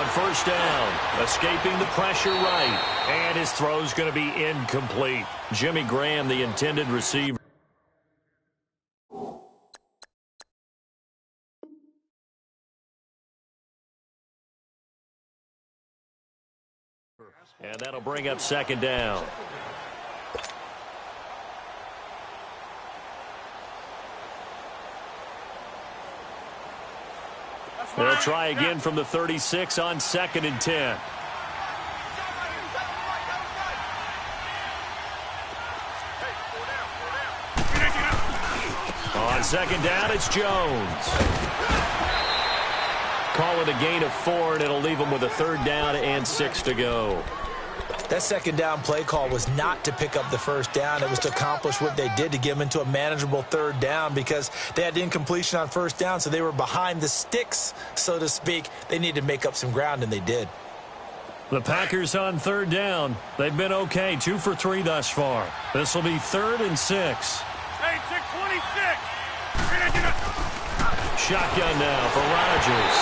first down. Escaping the pressure right. And his throw's going to be incomplete. Jimmy Graham, the intended receiver. And that'll bring up second down. They'll try again from the 36 on 2nd and 10. On 2nd down, it's Jones. Call it a gain of 4, and it'll leave them with a 3rd down and 6 to go. That 2nd down play call was not to pick up the 1st down. It was to accomplish what they did, to get them into a manageable 3rd down, because they had incompletion on 1st down, so they were behind the sticks, so to speak. They needed to make up some ground, and they did. The Packers on 3rd down. They've been okay, 2 for 3 thus far. This will be 3rd and 6. Hey, 626. Shotgun now for Rodgers.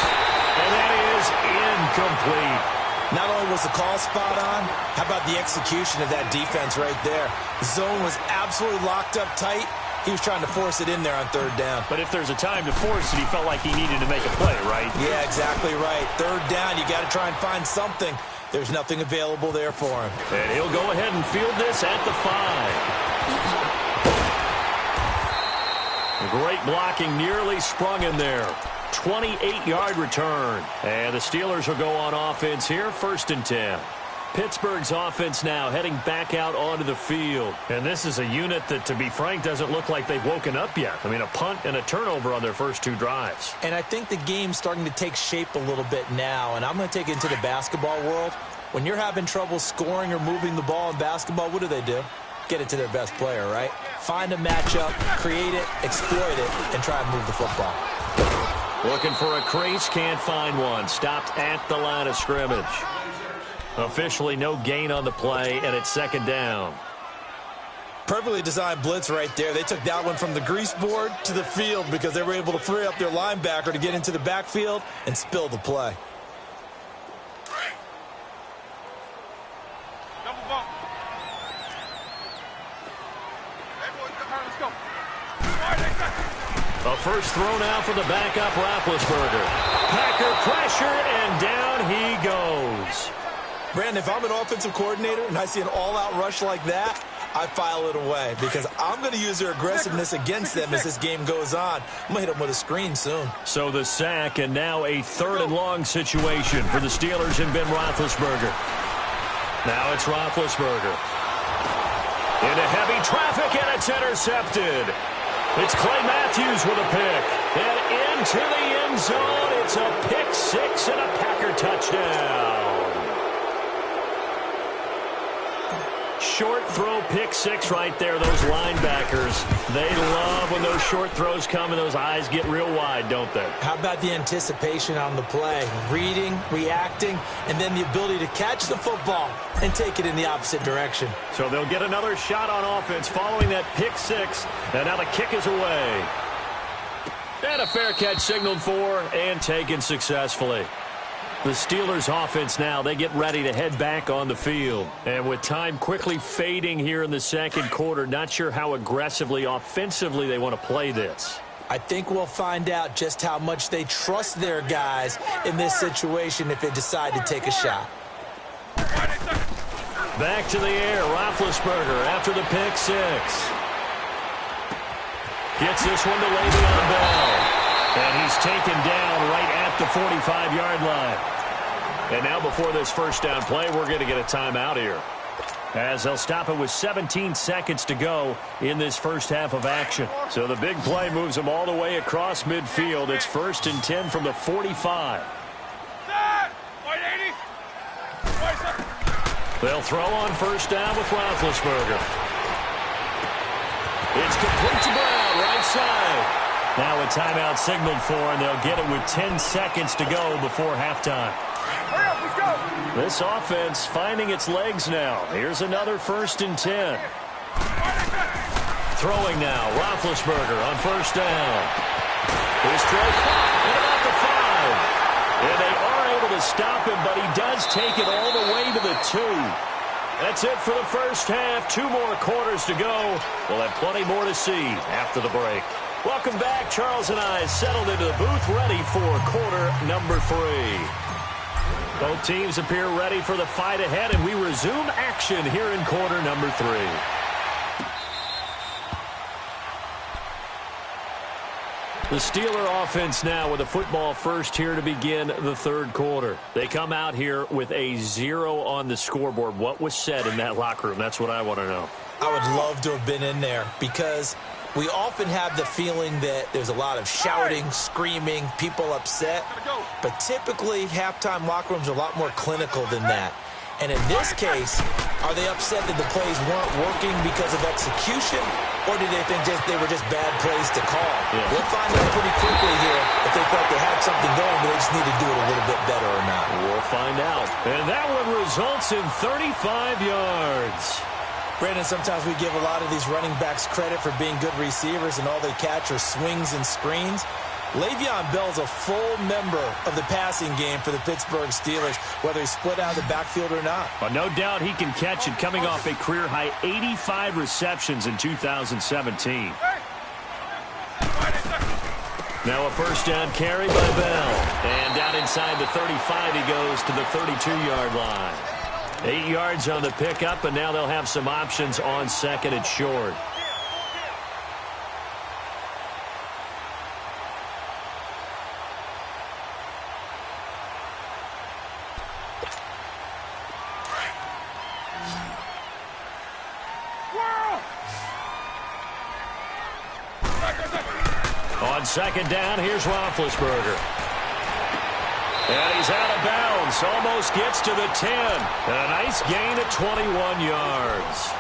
And that is incomplete. Not only was the call spot on, how about the execution of that defense right there? The zone was absolutely locked up tight. He was trying to force it in there on 3rd down. But if there's a time to force it, he felt like he needed to make a play, right? Yeah, exactly right. 3rd down, you got to try and find something. There's nothing available there for him. And he'll go ahead and field this at the 5. Great blocking, nearly sprung in there. 28-yard return. And the Steelers will go on offense here, 1st and 10. Pittsburgh's offense now heading back out onto the field. And this is a unit that, to be frank, doesn't look like they've woken up yet. I mean, a punt and a turnover on their first 2 drives. And I think the game's starting to take shape a little bit now. And I'm going to take it into the basketball world. When you're having trouble scoring or moving the ball in basketball, what do? Get it to their best player, right? Find a matchup, create it, exploit it, and try and move the football. Looking for a crease, can't find one. Stopped at the line of scrimmage. Officially no gain on the play, and it's 2nd down. Perfectly designed blitz right there. They took that one from the grease board to the field because they were able to free up their linebacker to get into the backfield and spill the play. Double bump. Let's go. A first throw now for the backup, Roethlisberger. Packer pressure, and down he goes. Brandon, if I'm an offensive coordinator and I see an all-out rush like that, I file it away because I'm going to use their aggressiveness against them as this game goes on. I'm going to hit them with a screen soon. So the sack, and now a 3rd and long situation for the Steelers and Ben Roethlisberger. Now it's Roethlisberger. Into heavy traffic, and it's intercepted. It's Clay Matthews with a pick. And into the end zone. It's a pick 6 and a Packer touchdown. Short throw, pick 6 right there. Those linebackers, they love when those short throws come and those eyes get real wide, don't they? How about the anticipation on the play? Reading, reacting, and then the ability to catch the football and take it in the opposite direction. So they'll get another shot on offense following that pick 6, and now the kick is away. And a fair catch signaled for and taken successfully. The Steelers offense now, they get ready to head back on the field. And with time quickly fading here in the 2nd quarter, not sure how aggressively, offensively they want to play this. I think we'll find out just how much they trust their guys in this situation if they decide to take a shot. Back to the air, Roethlisberger after the pick 6. Gets this one to Le'Veon Bell. And he's taken down right at the 45-yard line. And now before this first down play, we're going to get a timeout here, as they'll stop it with 17 seconds to go in this first half of action. So the big play moves them all the way across midfield. It's 1st and 10 from the 45. They'll throw on first down with Roethlisberger. It's complete to Brown, right side. Now a timeout signaled for, and they'll get it with 10 seconds to go before halftime. Hurry up, let's go. This offense finding its legs now. Here's another 1st and 10. Throwing now, Roethlisberger on first down. His throw caught at about the 5. And they are able able to stop him, but he does take it all the way to the 2. That's it for the first half. 2 more quarters to go. We'll have plenty more to see after the break. Welcome back. Charles and I settled into the booth, ready for quarter number 3. Both teams appear ready for the fight ahead, and we resume action here in quarter number 3. The Steeler offense now with the football first here to begin the third quarter. They come out here with a 0 on the scoreboard. What was said in that locker room? That's what I want to know. I would love to have been in there because we often have the feeling that there's a lot of shouting, screaming, people upset. But typically, halftime locker rooms are a lot more clinical than that. And in this case, are they upset that the plays weren't working because of execution, or did they think they were just bad plays to call? Yeah. We'll find out pretty quickly here if they felt they had something going, but they just need to do it a little bit better or not. We'll find out. And that one results in 35 yards. Brandon, sometimes we give a lot of these running backs credit for being good receivers, and all they catch are swings and screens. Le'Veon Bell's a full member of the passing game for the Pittsburgh Steelers, whether he's split out of the backfield or not. Well, no doubt he can catch it, coming off a career-high 85 receptions in 2017. Now a first down carry by Bell. And down inside the 35, he goes to the 32-yard line. 8 yards on the pickup, and now they'll have some options on second and short. On second down, here's Roethlisberger. And he's out of bounds. Almost gets to the 10. And a nice gain at 21 yards.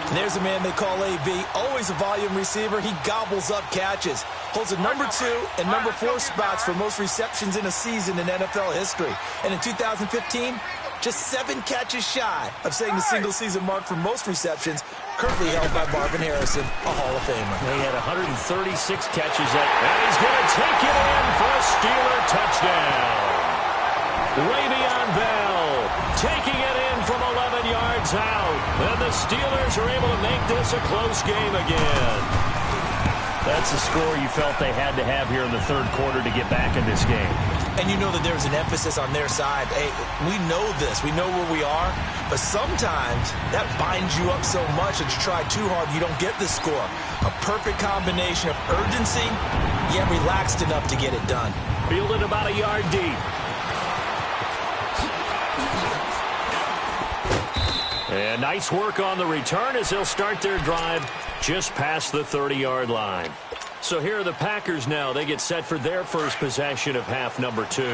And there's a man they call AB. Always a volume receiver. He gobbles up catches. Holds the number 2 and number 4 spots for most receptions in a season in NFL history. And in 2015, just 7 catches shy of setting the single-season mark for most receptions, currently held by Marvin Harrison, a Hall of Famer. He had 136 catches, and he's going to take it in for a Steeler touchdown. Le'Veon Bell taking it in from 11 yards out, and the Steelers are able to make this a close game again. That's the score you felt they had to have here in the third quarter to get back in this game. And you know that there's an emphasis on their side. Hey, we know this. We know where we are. But sometimes that binds you up so much that you try too hard, you don't get the score. A perfect combination of urgency, yet relaxed enough to get it done. Fielded about a yard deep. And nice work on the return as they'll start their drive just past the 30-yard line. So here are the Packers now. They get set for their first possession of half number 2.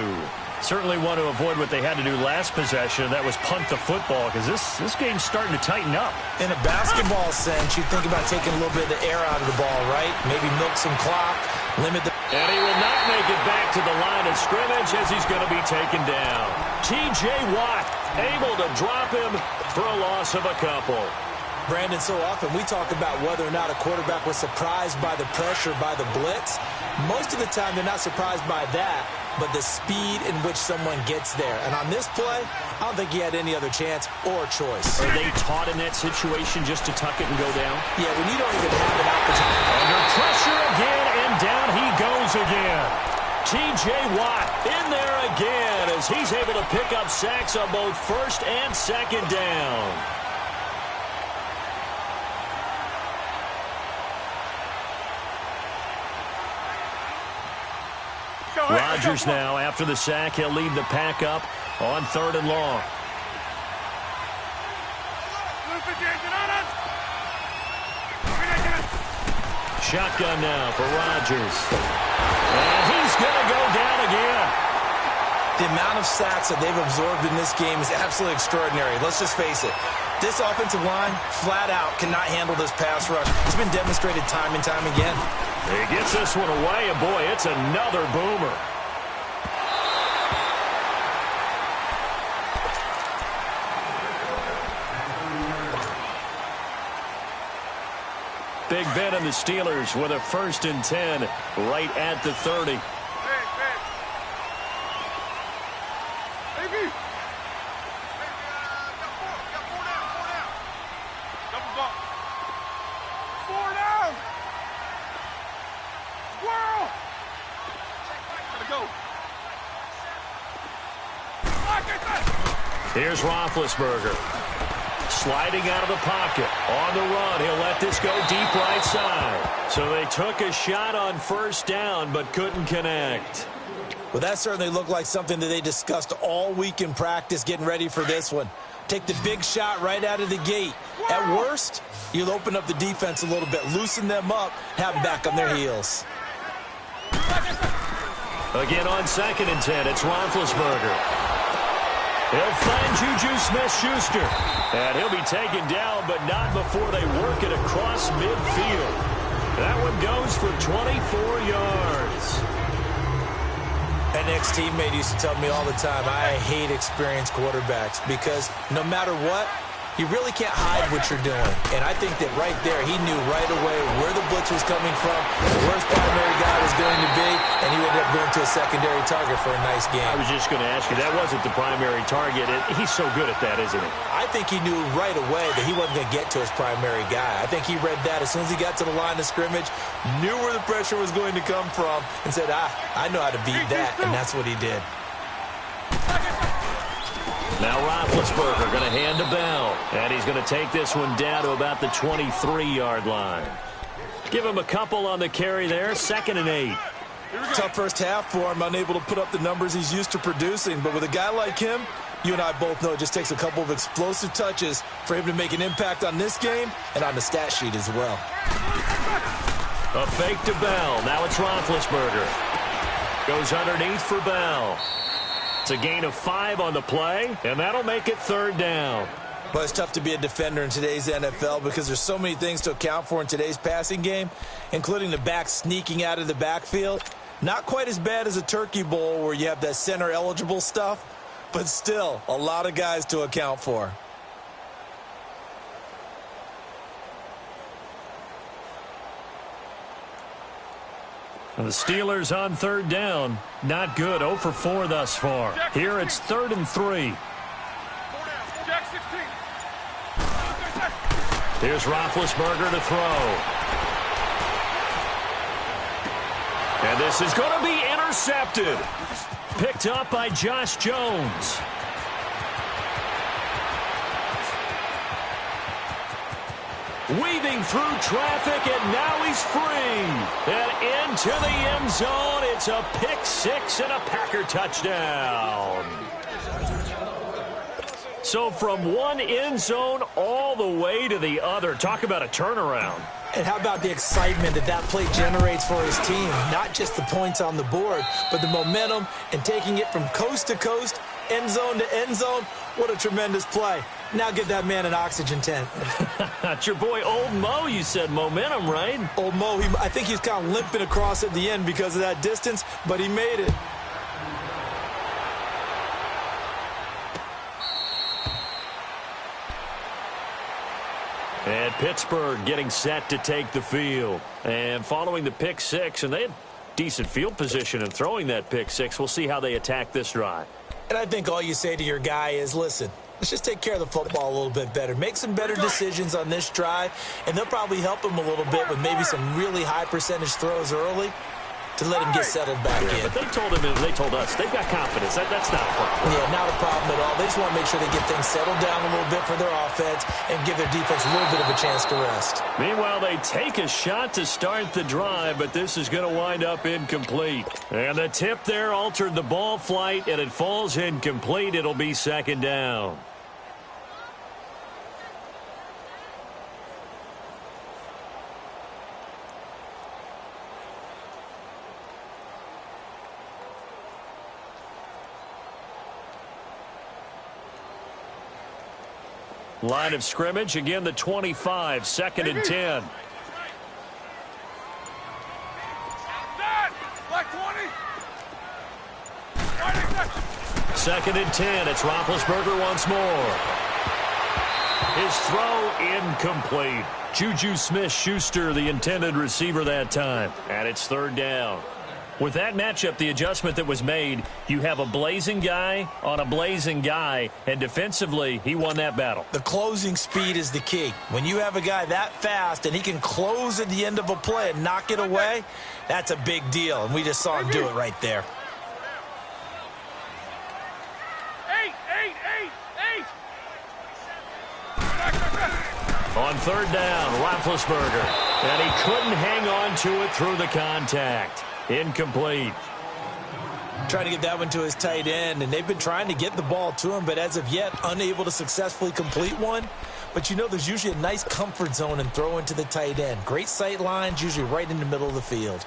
Certainly want to avoid what they had to do last possession. That was punt the football, because this game's starting to tighten up. In a basketball sense, you think about taking a little bit of the air out of the ball, right? Maybe milk some clock, limit the... And he will not make it back to the line of scrimmage as he's going to be taken down. T.J. Watt able to drop him for a loss of a couple. Brandon, so often we talk about whether or not a quarterback was surprised by the pressure, by the blitz. Most of the time, they're not surprised by that, but the speed in which someone gets there. And on this play, I don't think he had any other chance or choice. Are they taught in that situation just to tuck it and go down? Yeah, when you don't even have an opportunity. Under pressure again, and down he goes again. T.J. Watt in there again as he's able to pick up sacks on both first and second down. Rodgers now, after the sack, he'll lead the pack up on 3rd and long. Shotgun now for Rodgers. And he's going to go down again. The amount of sacks that they've absorbed in this game is absolutely extraordinary. Let's just face it. This offensive line, flat out, cannot handle this pass rush. It's been demonstrated time and time again. He gets this one away, and boy, it's another boomer. Big Ben and the Steelers with a 1st and 10 right at the 30. Rookie. Four down. Double bump. 4 down. Squirrel. Gotta go. Here's Roethlisberger. Sliding out of the pocket. On the run, he'll let this go deep right side. So they took a shot on first down, but couldn't connect. Well, that certainly looked like something that they discussed all week in practice getting ready for this one. Take the big shot right out of the gate. At worst, you'll open up the defense a little bit, loosen them up, have them back on their heels. Again on 2nd and 10, it's Roethlisberger. He'll find Juju Smith-Schuster. And he'll be taken down, but not before they work it across midfield. That one goes for 24 yards. An ex-teammate used to tell me all the time, I hate experienced quarterbacks because no matter what, you really can't hide what you're doing. And I think that right there, he knew right away where the blitz was coming from, where his primary guy was going to be, and he ended up going to a secondary target for a nice game. I was just going to ask you, that wasn't the primary target. He's so good at that, isn't he? I think he knew right away that he wasn't going to get to his primary guy. I think he read that as soon as he got to the line of scrimmage, knew where the pressure was going to come from, and said, I know how to beat that, and that's what he did. Now Roethlisberger going to hand to Bell. And he's going to take this one down to about the 23-yard line. Give him a couple on the carry there. 2nd and 8. Tough first half for him, unable to put up the numbers he's used to producing. But with a guy like him, you and I both know it just takes a couple of explosive touches for him to make an impact on this game and on the stat sheet as well. A fake to Bell. Now it's Roethlisberger. Goes underneath for Bell. It's a gain of 5 on the play, and that'll make it 3rd down. Well, it's tough to be a defender in today's NFL because there's so many things to account for in today's passing game, including the back sneaking out of the backfield. Not quite as bad as a turkey bowl where you have that center-eligible stuff, but still a lot of guys to account for. And the Steelers on 3rd down. Not good. 0 for 4 thus far. Here it's 3rd and 3. Jack 16. Here's Roethlisberger to throw. And this is going to be intercepted. Picked up by Josh Jones. Weaving through traffic, and now he's free. And into the end zone. It's a pick 6 and a Packer touchdown. So from one end zone all the way to the other. Talk about a turnaround. And how about the excitement that play generates for his team? Not just the points on the board, but the momentum and taking it from coast to coast, end zone to end zone. What a tremendous play. Now give that man an oxygen tent. That's your boy Old Mo. You said momentum, right? Old Mo, I think he's kind of limping across at the end because of that distance, but he made it. And Pittsburgh getting set to take the field. And following the pick 6, and they had decent field position in throwing that pick 6. We'll see how they attack this drive. And I think all you say to your guy is, listen, let's just take care of the football a little bit better. Make some better decisions on this drive, and they'll probably help him a little bit with maybe some really high percentage throws early to let him get settled back in. But they told him, and they told us, they've got confidence. That's not a problem. Yeah, not a problem at all. They just want to make sure they get things settled down a little bit for their offense and give their defense a little bit of a chance to rest. Meanwhile, they take a shot to start the drive, but this is going to wind up incomplete. And the tip there altered the ball flight, and it falls incomplete. It'll be 2nd down. Line of scrimmage, again the 25, 2nd and 10. Black 20. 2nd and 10, it's Roethlisberger once more. His throw incomplete. Juju Smith-Schuster, the intended receiver that time. And it's 3rd down. With that matchup, the adjustment that was made, you have a blazing guy on a blazing guy, and defensively, he won that battle. The closing speed is the key. When you have a guy that fast and he can close at the end of a play and knock it away, that's a big deal, and we just saw him do it right there. Eight. On third down, Roethlisberger, and he couldn't hang on to it through the contact. Incomplete. Trying to get that one to his tight end, and they've been trying to get the ball to him, but as of yet, unable to successfully complete one. But you know there's usually a nice comfort zone in throwing to the tight end. Great sight lines, usually right in the middle of the field.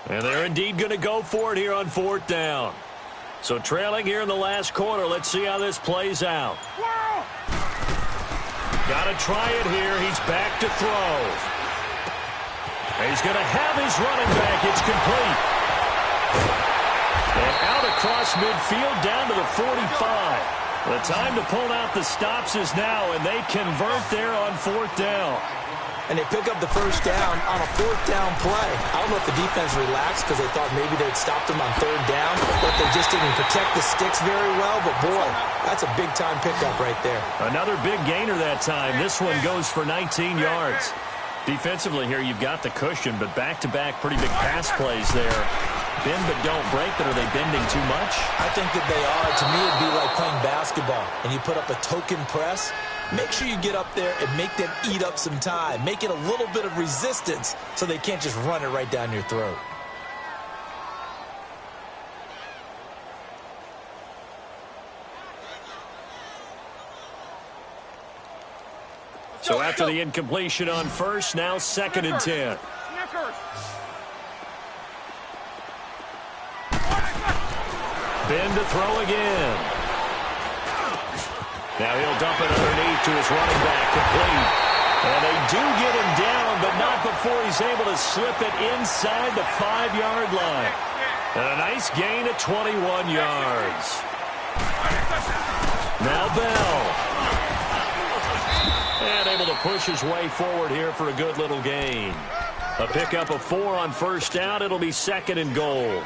And they're indeed going to go for it here on fourth down. So trailing here in the last quarter. Let's see how this plays out. Got to try it here. He's back to throw. And he's going to have his running back. It's complete. And out across midfield down to the 45. The time to pull out the stops is now, and they convert there on fourth down. And they pick up the first down on a fourth down play. I don't know if the defense relaxed because they thought maybe they'd stopped them on third down, but they just didn't protect the sticks very well. But, boy, that's a big-time pickup right there. Another big gainer that time. This one goes for 19 yards. Defensively here, you've got the cushion, but back-to-back pretty big pass plays there. Bend but don't break, but are they bending too much? I think that they are. To me, it'd be like playing basketball, and you put up a token press. Make sure you get up there and make them eat up some time. Make it a little bit of resistance so they can't just run it right down your throat. So after the incompletion on first, now second and 10. Bend to throw again. Now he'll dump it underneath to his running back, complete. And they do get him down, but not before he's able to slip it inside the 5-yard line. And a nice gain of 21 yards. Now Bell. And able to push his way forward here for a good little gain. A pickup of 4 on first down. It'll be second and goal.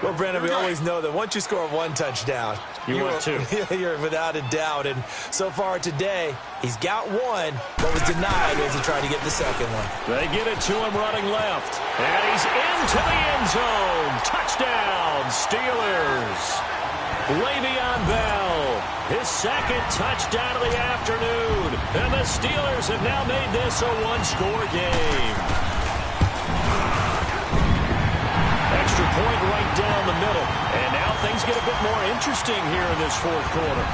Well, Brandon, we always know that once you score one touchdown, you want two. You're without a doubt. And so far today, he's got one, but was denied as he tried to get the second one. They get it to him running left. And he's into the end zone. Touchdown, Steelers. Le'Veon Bell, his second touchdown of the afternoon. And the Steelers have now made this a one-score game. Extra point right down the middle. And now things get a bit more interesting here in this fourth quarter.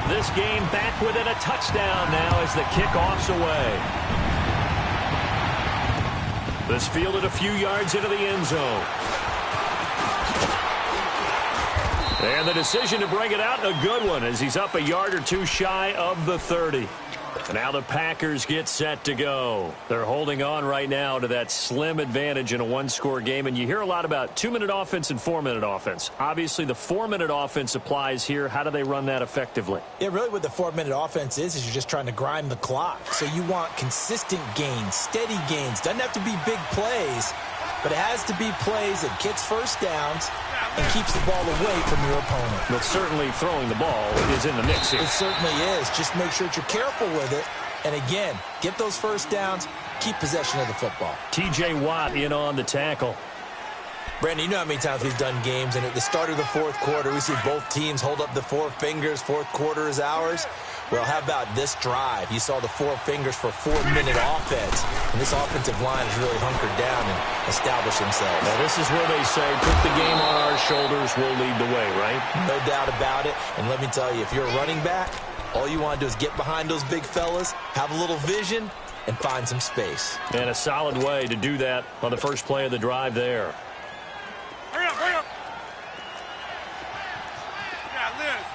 This game back within a touchdown now as the kickoff's away. This fielded a few yards into the end zone. And the decision to bring it out, a good one, as he's up a yard or two shy of the 30. And now the Packers get set to go. They're holding on right now to that slim advantage in a one-score game. And you hear a lot about 2-minute offense and 4-minute offense. Obviously, the 4-minute offense applies here. How do they run that effectively? Yeah, really what the 4-minute offense is you're just trying to grind the clock. So you want consistent gains, steady gains. Doesn't have to be big plays, but it has to be plays that gets first downs and keeps the ball away from your opponent. But certainly throwing the ball is in the mix here. It certainly is. Just make sure that you're careful with it. And again, get those first downs, keep possession of the football. T.J. Watt in on the tackle. Brandon, you know how many times we've done games, and at the start of the fourth quarter, we see both teams hold up the four fingers, fourth quarter is ours. Well, how about this drive? You saw the four fingers for 4-minute offense, and this offensive line has really hunkered down and established themselves. Now, this is where they say, put the game on our shoulders, we'll lead the way, right? No doubt about it, and let me tell you, if you're a running back, all you want to do is get behind those big fellas, have a little vision, and find some space. And a solid way to do that on the first play of the drive there. Hurry up, hurry up. Yeah, Liz.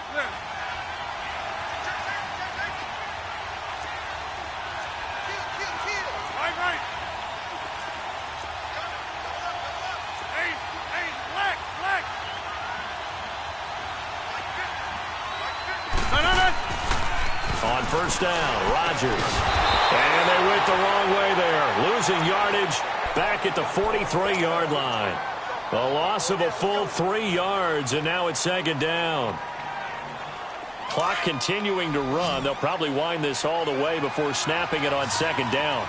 first down. Rodgers. And they went the wrong way there. Losing yardage back at the 43-yard line. A loss of a full 3 yards, and now it's second down. Clock continuing to run. They'll probably wind this all the way before snapping it on second down.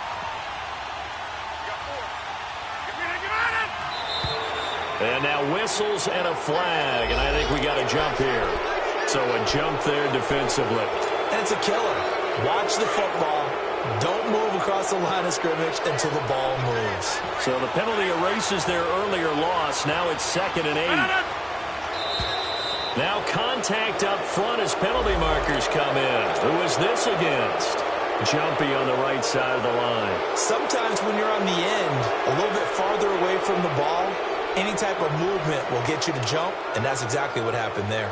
And now whistles and a flag, and I think we got a jump here. So a jump there defensively. And it's a killer. Watch the football. Don't move across the line of scrimmage until the ball moves. So the penalty erases their earlier loss. Now it's 2nd and 8. Now contact up front as penalty markers come in. Who is this against? Jumpy on the right side of the line. Sometimes when you're on the end, a little bit farther away from the ball, any type of movement will get you to jump, and that's exactly what happened there.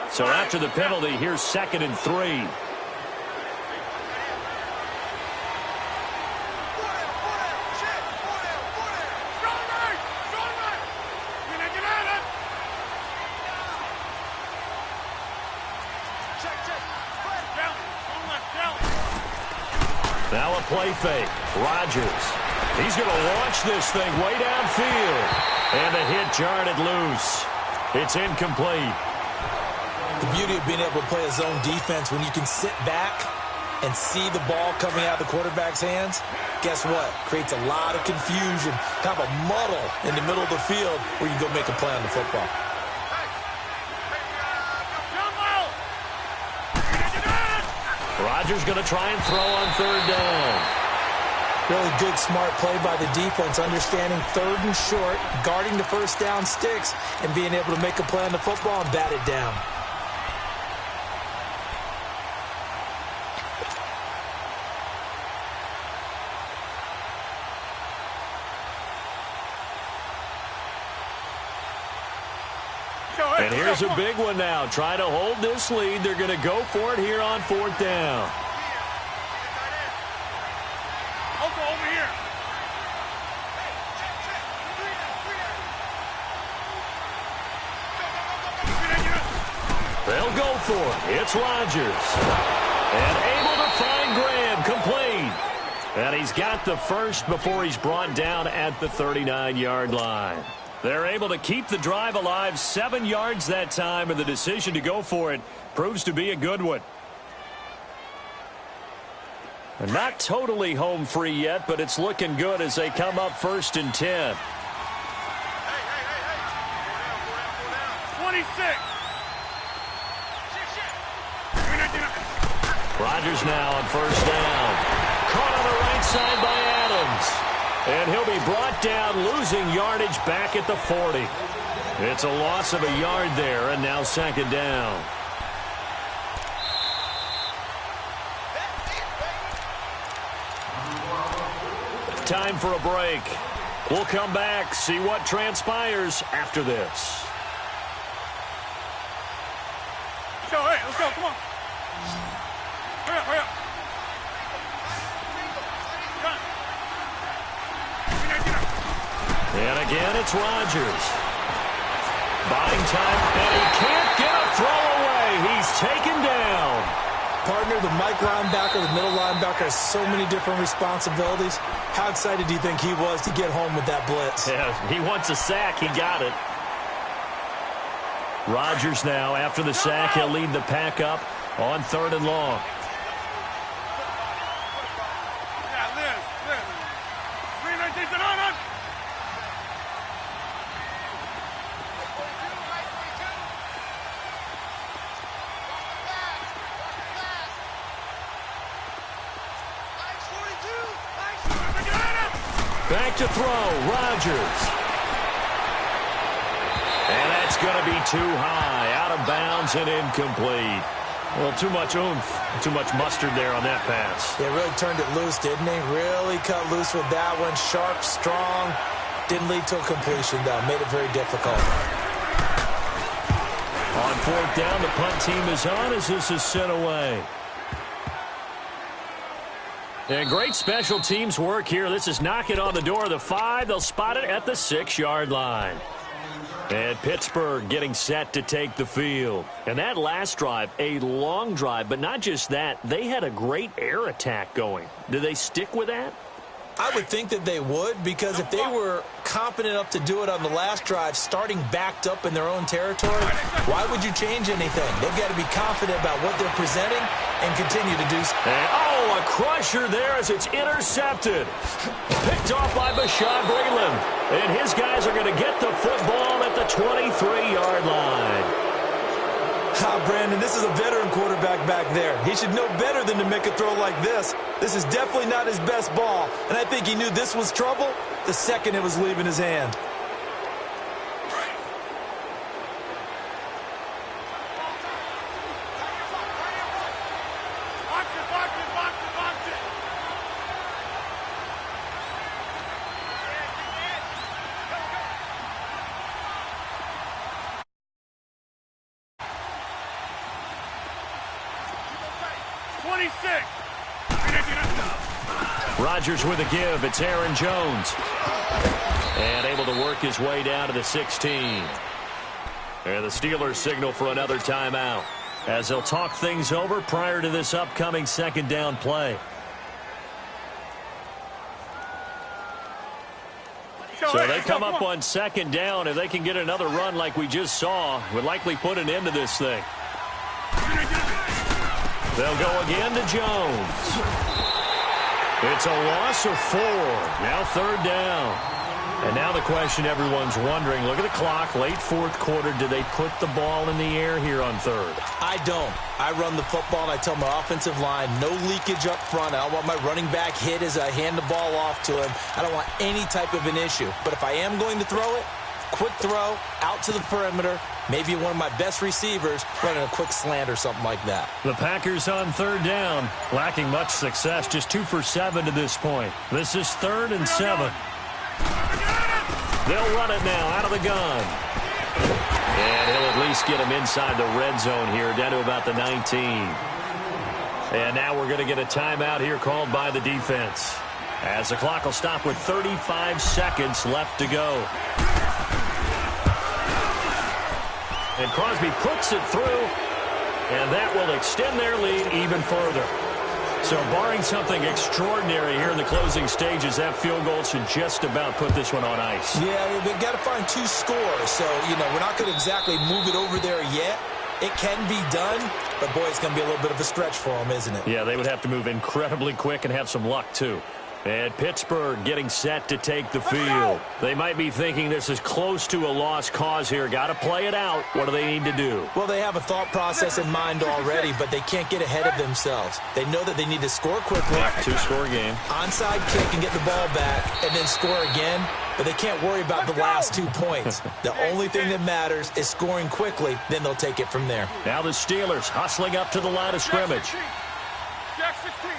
So after the penalty, here's 2nd and 3. Now a play fake. Rodgers. He's going to launch this thing way downfield. And the hit jarred it loose. It's incomplete. The beauty of being able to play a zone defense when you can sit back and see the ball coming out of the quarterback's hands, guess what? Creates a lot of confusion, kind of a muddle in the middle of the field where you go make a play on the football. Rodgers going to try and throw on 3rd down. Really good, smart play by the defense, understanding 3rd and short, guarding the first down sticks, and being able to make a play on the football and bat it down. And here's a big one now. Trying to hold this lead. They're going to go for it here on 4th down. Over here. They'll go for it. It's Rodgers. And able to find Graham. Complete. And he's got the first before he's brought down at the 39-yard line. They're able to keep the drive alive, 7 yards that time, and the decision to go for it proves to be a good one. They're not totally home free yet, but it's looking good as they come up 1st and 10. 26. Rodgers now on 1st down. Caught on the right side by Adams. And he'll be brought down, losing yardage back at the 40. It's a loss of a yard there, and now 2nd down. Time for a break. We'll come back, see what transpires after this. Let's go, come on. Hurry up. And again, it's Rodgers. Buying time, and he can't get a throw away. He's taken down. Partner, the Mike linebacker, the middle linebacker has so many different responsibilities. How excited do you think he was to get home with that blitz? Yeah, he wants a sack. He got it. Rodgers now, after the sack, he'll lead the pack up on 3rd and long. Back to throw, Rodgers. And that's going to be too high, out of bounds and incomplete. Well, too much oomph, too much mustard there on that pass. Yeah, really turned it loose, didn't he? Really cut loose with that one. Sharp, strong. Didn't lead to a completion, though. Made it very difficult. On 4th down, the punt team is on as this is sent away. And great special teams work here. This is knocking on the door of the 5. They'll spot it at the 6-yard line. And Pittsburgh getting set to take the field. And that last drive, a long drive, but not just that. They had a great air attack going. Do they stick with that? I would think that they would, because if they were confident enough to do it on the last drive, starting backed up in their own territory, why would you change anything? They've got to be confident about what they're presenting and continue to do so. And, a crusher there as it's intercepted. Picked off by Bashaud Breeland. And his guys are going to get the football at the 23-yard line. Brandon, this is a veteran quarterback back there. He should know better than to make a throw like this. This is definitely not his best ball, and I think he knew this was trouble the second it was leaving his hand. Box it. 26. Rodgers with a give. It's Aaron Jones. And able to work his way down to the 16. And the Steelers signal for another timeout as they'll talk things over prior to this upcoming second down play. So they come up on second down. If they can get another run like we just saw, would likely put an end to this thing. They'll go again to Jones. It's a loss of 4. Now third down. And now the question everyone's wondering, look at the clock, late fourth quarter, do they put the ball in the air here on third? I don't. I run the football, and I tell my offensive line, no leakage up front. I don't want my running back hit as I hand the ball off to him. I don't want any type of an issue. But if I am going to throw it, quick throw, out to the perimeter, maybe one of my best receivers running a quick slant or something like that. The Packers on third down, lacking much success, just 2 for 7 to this point. This is 3rd and 7. They'll run it now out of the gun. And he'll at least get him inside the red zone here, down to about the 19. And now we're going to get a timeout here called by the defense, as the clock will stop with 35 seconds left to go. And Crosby puts it through, and that will extend their lead even further. So barring something extraordinary here in the closing stages, that field goal should just about put this one on ice. Yeah, they've got to find 2 scores. So, we're not going to exactly move it over there yet. It can be done, but, boy, it's going to be a little bit of a stretch for them, isn't it? Yeah, they would have to move incredibly quick and have some luck, too. And Pittsburgh getting set to take the field. They might be thinking this is close to a lost cause here. Got to play it out. What do they need to do? Well, they have a thought process in mind already, but they can't get ahead of themselves. They know that they need to score quickly. 2-score game. Onside kick and get the ball back and then score again, but they can't worry about the last 2 points. The only thing that matters is scoring quickly, then they'll take it from there. Now the Steelers hustling up to the line of scrimmage. Jack 16.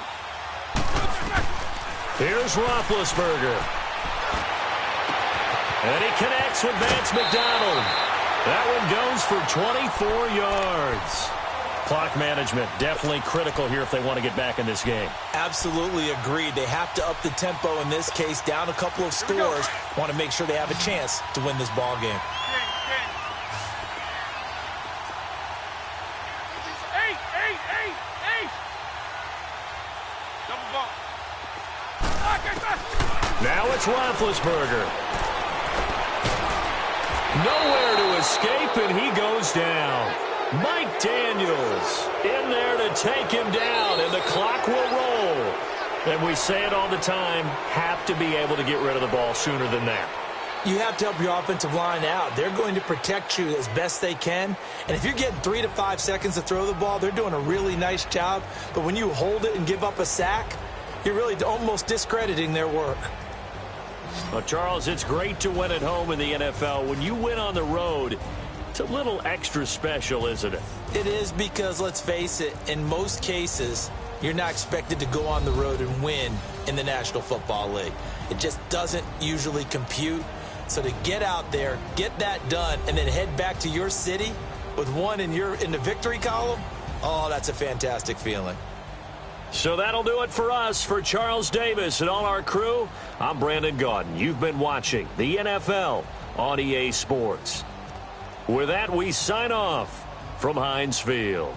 Here's Roethlisberger. And he connects with Vance McDonald. That one goes for 24 yards. Clock management definitely critical here if they want to get back in this game. Absolutely agreed. They have to up the tempo in this case, down a couple of scores. Want to make sure they have a chance to win this ball game. Now it's Roethlisberger. Nowhere to escape, and he goes down. Mike Daniels in there to take him down, and the clock will roll. And we say it all the time, have to be able to get rid of the ball sooner than that. You have to help your offensive line out. They're going to protect you as best they can. And if you're getting 3 to 5 seconds to throw the ball, they're doing a really nice job. But when you hold it and give up a sack, you're really almost discrediting their work. Well, Charles, it's great to win at home in the NFL. When you win on the road, it's a little extra special, isn't it? It is, because, let's face it, in most cases, you're not expected to go on the road and win in the National Football League. It just doesn't usually compute. So to get out there, get that done, and then head back to your city with one in the victory column, oh, that's a fantastic feeling. So that'll do it for us. For Charles Davis and all our crew, I'm Brandon Gaudin. You've been watching the NFL on EA Sports. With that, we sign off from Heinz Field.